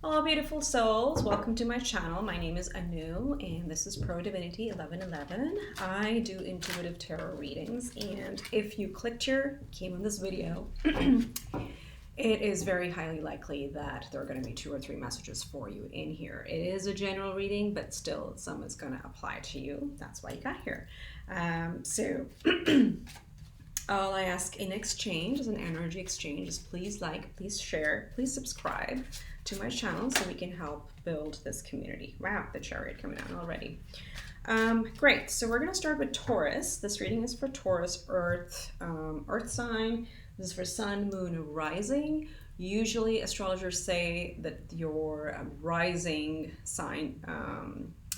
Hello, beautiful souls. Welcome to my channel. My name is Anu, and this is ProDivinity 1111. I do intuitive tarot readings, and if you clicked here, came on this video, it is very highly likely that there are going to be 2 or 3 messages for you in here. It is a general reading, but still some is going to apply to you. That's why you got here. All I ask in exchange is an energy exchange is please like, please share, please subscribe to my channel so we can help build this community. Wow, the chariot coming out already. Great, so we're going to start with Taurus. This reading is for Taurus, Earth sign. This is for Sun, Moon, Rising. Usually astrologers say that your rising sign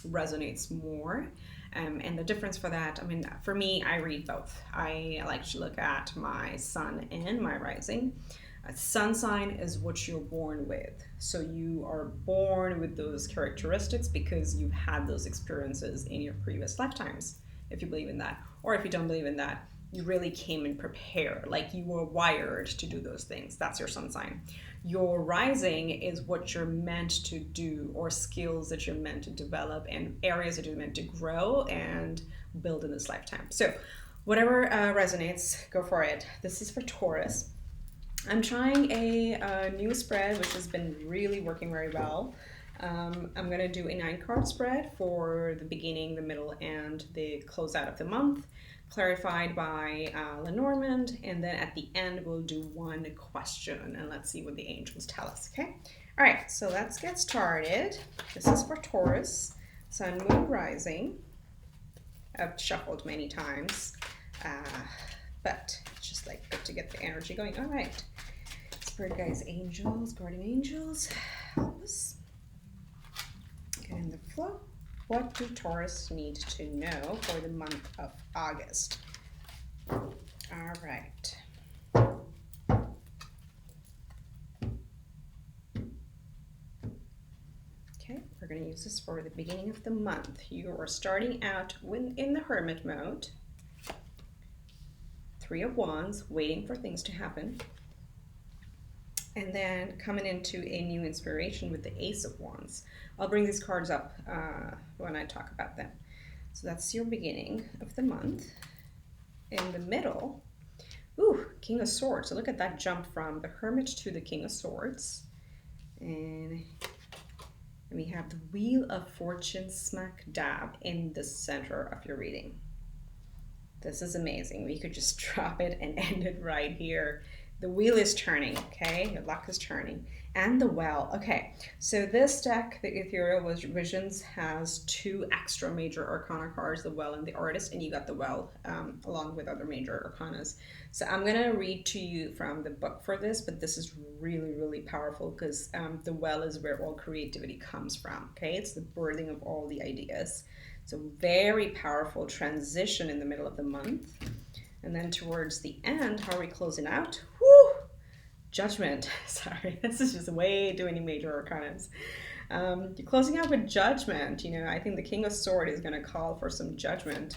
resonates more. And the difference for that, I mean, for me, I read both. I like to look at my sun and my rising. A sun sign is what you're born with. So you are born with those characteristics because you've had those experiences in your previous lifetimes, if you believe in that. Or if you don't believe in that, you really came in prepared, like you were wired to do those things. That's your sun sign. Your rising is what you're meant to do, or skills that you're meant to develop, and areas that you're meant to grow and build in this lifetime. So whatever resonates, go for it. This is for Taurus. I'm trying a new spread, which has been really working very well. I'm going to do a 9-card spread for the beginning, the middle, and the closeout of the month, clarified by Lenormand, and then at the end we'll do one question, and let's see what the angels tell us, okay? All right, so let's get started. This is for Taurus, Sun, Moon, Rising. I've shuffled many times, but it's just like good to get the energy going. All right, Spirit guides, angels, guardian angels, help us. Get in the flow. What do Taurus need to know for the month of August? All right. Okay, we're going to use this for the beginning of the month. You are starting out in the hermit mode. 3 of Wands, waiting for things to happen. And then coming into a new inspiration with the Ace of Wands. I'll bring these cards up when I talk about them. So that's your beginning of the month. In the middle, ooh, King of Swords. So look at that jump from the Hermit to the King of Swords. And we have the Wheel of Fortune smack dab in the center of your reading. This is amazing. We could just drop it and end it right here. The wheel is turning, okay? Your luck is turning. And the Well. Okay, so this deck, the Ethereal Visions, has 2 extra major arcana cards, the Well and the Artist, and you got the Well along with other major arcanas. So I'm going to read to you from the book for this, but this is really, really powerful because the Well is where all creativity comes from, okay? It's the birthing of all the ideas. So very powerful transition in the middle of the month. And then towards the end, how are we closing out? Whew! Judgment. Sorry, this is just way too many major arcanas. You're closing out with Judgment. You know, I think the King of Swords is going to call for some judgment.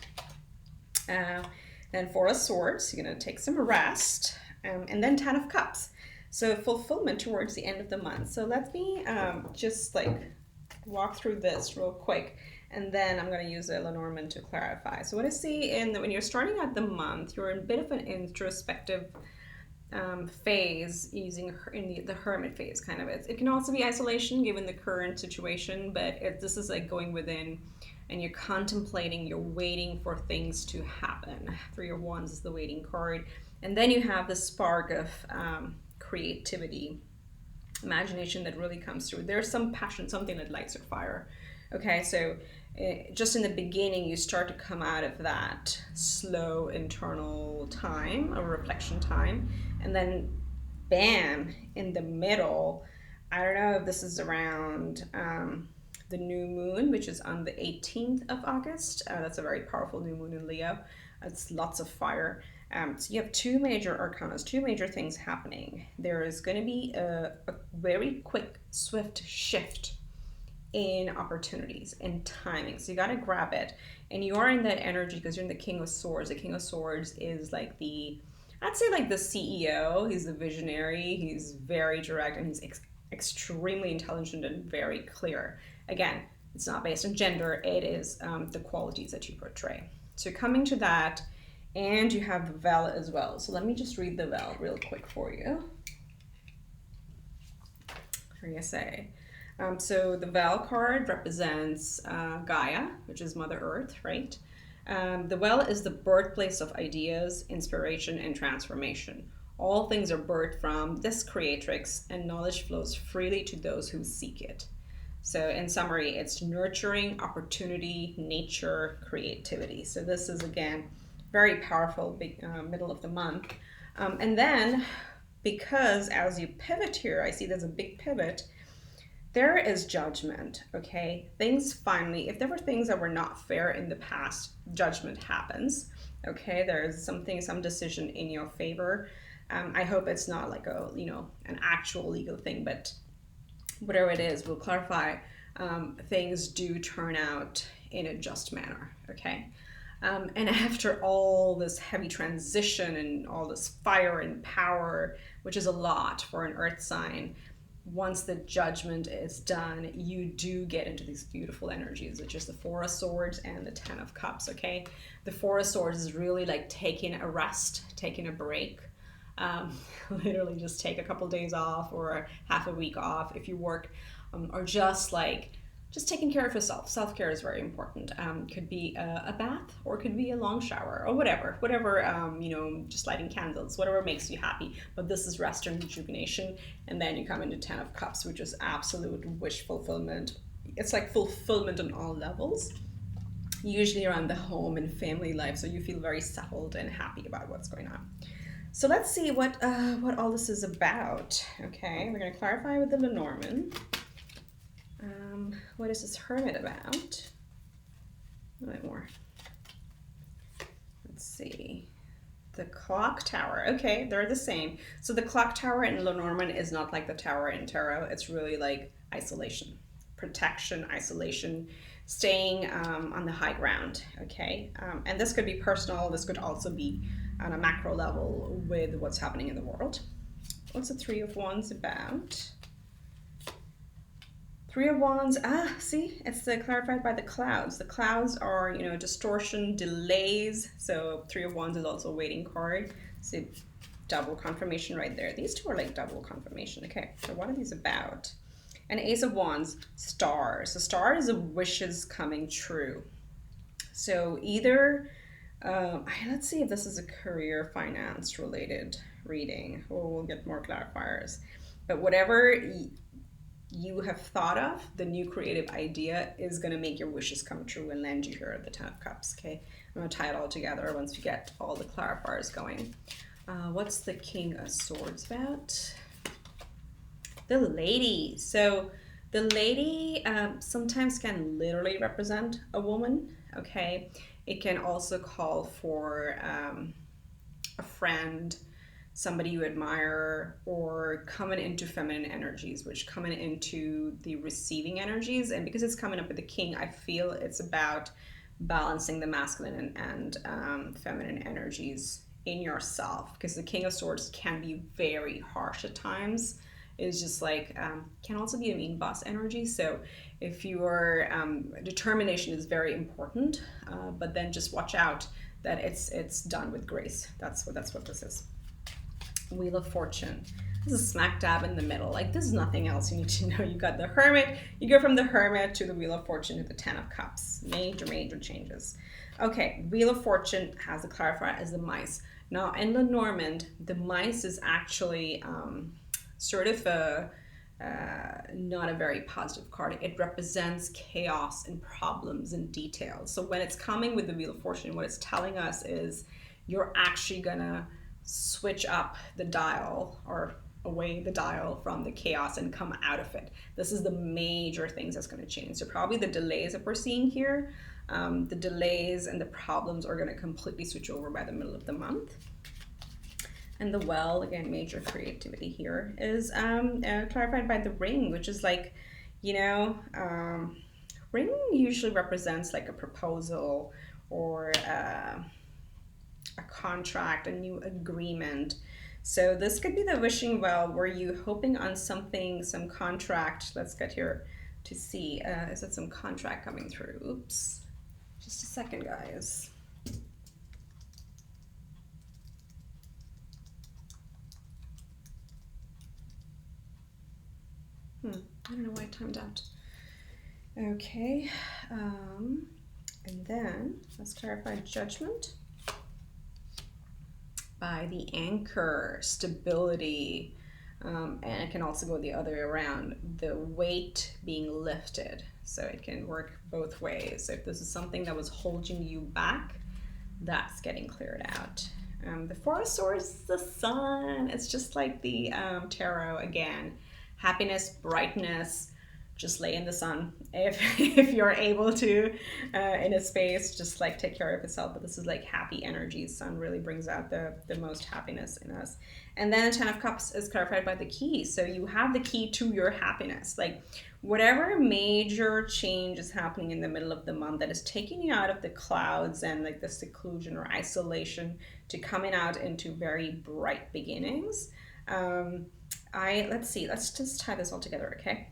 Then 4 of Swords, you're going to take some rest. And then 10 of Cups. So fulfillment towards the end of the month. So let me just like walk through this real quick. And then I'm going to use a Lenormand to clarify. So what I see when you're starting out the month, you're in a bit of an introspective phase, using in the hermit phase kind of. It can also be isolation given the current situation, but this is like going within and you're contemplating, you're waiting for things to happen. 3 of Wands is the waiting card. And then you have the spark of creativity, imagination that really comes through. There's some passion, something that lights your fire. Okay, so just in the beginning, you start to come out of that slow internal time, a reflection time, and then bam, in the middle, I don't know if this is around the new moon, which is on the 18th of August. That's a very powerful new moon in Leo. It's lots of fire. So you have 2 major arcanas, 2 major things happening. There is going to be a very quick, swift shift in opportunities and timing. So you got to grab it. And you are in that energy because you're in the King of Swords. The King of Swords is like I'd say like the CEO. He's the visionary. He's very direct and he's extremely intelligent and very clear. Again, it's not based on gender, it is the qualities that you portray. So coming to that, and you have the Vel as well. So let me just read the Vel real quick for you. Here you say. So the Vel card represents Gaia, which is Mother Earth, right? The well is the birthplace of ideas, inspiration, and transformation. All things are birthed from this creatrix, and knowledge flows freely to those who seek it. So in summary, it's nurturing, opportunity, nature, creativity. So this is, again, very powerful middle of the month. And then, because as you pivot here, I see there's a big pivot, there is judgment, okay? Things finally, if there were things that were not fair in the past, judgment happens, okay? There's something, some decision in your favor. I hope it's not like a, an actual legal thing, but whatever it is, we'll clarify. Things do turn out in a just manner, okay? And after all this heavy transition and all this fire and power, which is a lot for an earth sign, once the judgment is done, you do get into these beautiful energies, which is the Four of Swords and the Ten of Cups, okay? The Four of Swords is really like taking a rest, taking a break. Literally just take a couple days off or half a week off if you work, or just taking care of yourself. Self-care is very important. Could be a bath, or could be a long shower, or whatever, just lighting candles, whatever makes you happy. But this is rest and rejuvenation. And then you come into Ten of Cups, which is absolute wish fulfillment. It's like fulfillment on all levels, usually around the home and family life. So you feel very settled and happy about what's going on. So let's see what all this is about. Okay, we're going to clarify with the Lenormand. What is this Hermit about? A bit more. Let's see. The Clock Tower. Okay, they're the same. So the Clock Tower in Lenormand is not like the tower in tarot. It's really like isolation, protection, isolation, staying on the high ground. Okay, and this could be personal. This could also be on a macro level with what's happening in the world. What's the Three of Wands about? Three of Wands, see, it's clarified by the clouds. The clouds are, distortion, delays. So Three of Wands is also a waiting card. So double confirmation right there. These two are like double confirmation. Okay, so what are these about? And Ace of Wands, stars. The star is of wishes coming true. So either, let's see if this is a career finance related reading. We'll get more clarifiers. But whatever you have thought of, the new creative idea is going to make your wishes come true and land you here at the Ten of Cups. Okay, I'm going to tie it all together once we get all the clarifiers going. What's the King of Swords about? The Lady. So the Lady sometimes can literally represent a woman. Okay, it can also call for a friend, somebody you admire, or coming into feminine energies, which coming into the receiving energies. And because it's coming up with the King, I feel it's about balancing the masculine and feminine energies in yourself, because the King of Swords can be very harsh at times. It's just like, can also be a mean boss energy. So if your determination is very important, but then just watch out that it's done with grace. That's what this is. Wheel of Fortune. This is smack dab in the middle. Like, there's nothing else you need to know. You got the Hermit. You go from the Hermit to the Wheel of Fortune to the Ten of Cups. Major changes. Okay, Wheel of Fortune has a clarifier as the mice. Now, in Lenormand, the mice is actually sort of not a very positive card. It represents chaos and problems and details. So when it's coming with the Wheel of Fortune, what it's telling us is you're actually gonna switch up the dial, or away the dial from the chaos, and come out of it. This is the major things that's going to change. So probably the delays that we're seeing here, the delays and the problems are going to completely switch over by the middle of the month. And the Well, again, major creativity here, is clarified by the Ring, which is like, Ring usually represents like a proposal, or a contract, a new agreement. So this could be the wishing well. Were you hoping on something, some contract? Let's get here to see. Is it some contract coming through? Oops. Just a second, guys. I don't know why it timed out. Okay. And then let's clarify judgment. By the anchor, stability, and it can also go the other way around, the weight being lifted. So it can work both ways. So if this is something that was holding you back, that's getting cleared out. The Four of Swords is the sun. It's just like the tarot again. Happiness, brightness, just lay in the sun if you're able to in a space, just like take care of yourself. But this is like happy energy. Sun really brings out the most happiness in us. And then the Ten of Cups is clarified by the key. So you have the key to your happiness. Like whatever major change is happening in the middle of the month that is taking you out of the clouds and like the seclusion or isolation to coming out into very bright beginnings. Let's see, let's just tie this all together, okay?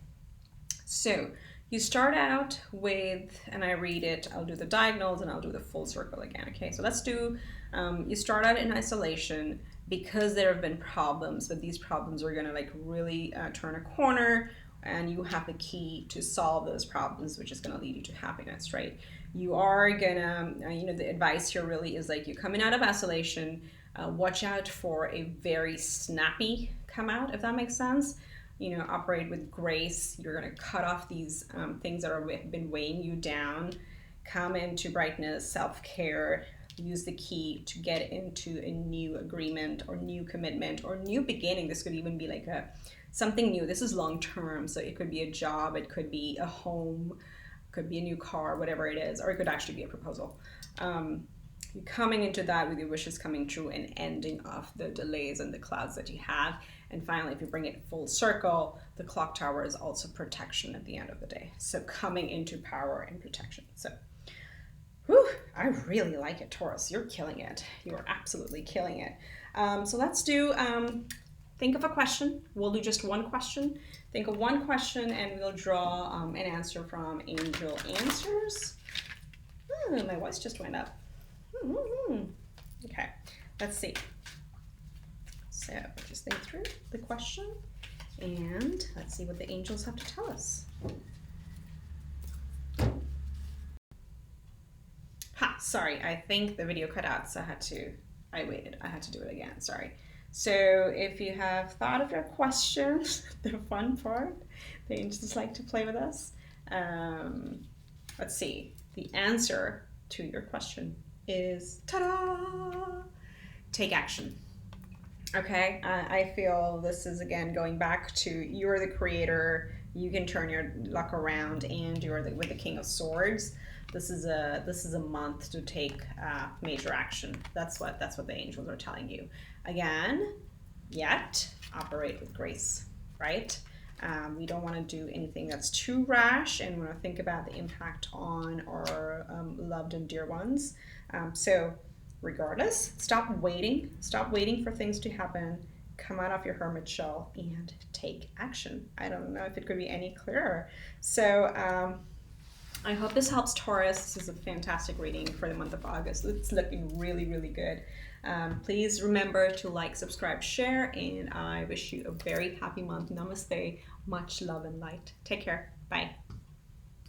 So you start out with, and I read it, I'll do the diagonals and I'll do the full circle again, okay? So let's do, you start out in isolation because there have been problems, but these problems are gonna like really turn a corner, and you have the key to solve those problems, which is gonna lead you to happiness, right? You are gonna, the advice here really is like you're coming out of isolation, watch out for a very snappy come out, if that makes sense. Operate with grace. You're going to cut off these things that have been weighing you down. Come into brightness, self-care. Use the key to get into a new agreement or new commitment or new beginning. This could even be like something new. This is long-term, so it could be a job, it could be a home, it could be a new car, whatever it is, or it could actually be a proposal. You're coming into that with your wishes coming true and ending off the delays and the clouds that you have. And finally, if you bring it full circle, the clock tower is also protection at the end of the day. So coming into power and protection. So, whew, I really like it, Taurus. You're killing it. You're absolutely killing it. So let's do, think of a question. We'll do just one question. Think of one question and we'll draw an answer from Angel Answers. My voice just went up. Okay, let's see. So just think through the question and let's see what the angels have to tell us. Sorry, I think the video cut out, so I waited. I had to do it again, sorry. So if you have thought of your question, the fun part, the angels like to play with us. Let's see, the answer to your question is, ta-da! Take action. Okay, I feel this is again going back to you're the creator, you can turn your luck around, and you're with the King of Swords. This is a month to take major action. That's what the angels are telling you. Again, yet operate with grace, right? We don't want to do anything that's too rash, and we want to think about the impact on our loved and dear ones. So regardless, stop waiting for things to happen. Come out of your hermit shell and take action. I don't know if it could be any clearer. So I hope this helps, Taurus. This is a fantastic reading for the month of August. It's looking really, really good. Please remember to like, subscribe, share, and I wish you a very happy month. Namaste. Much love and light. Take care. Bye.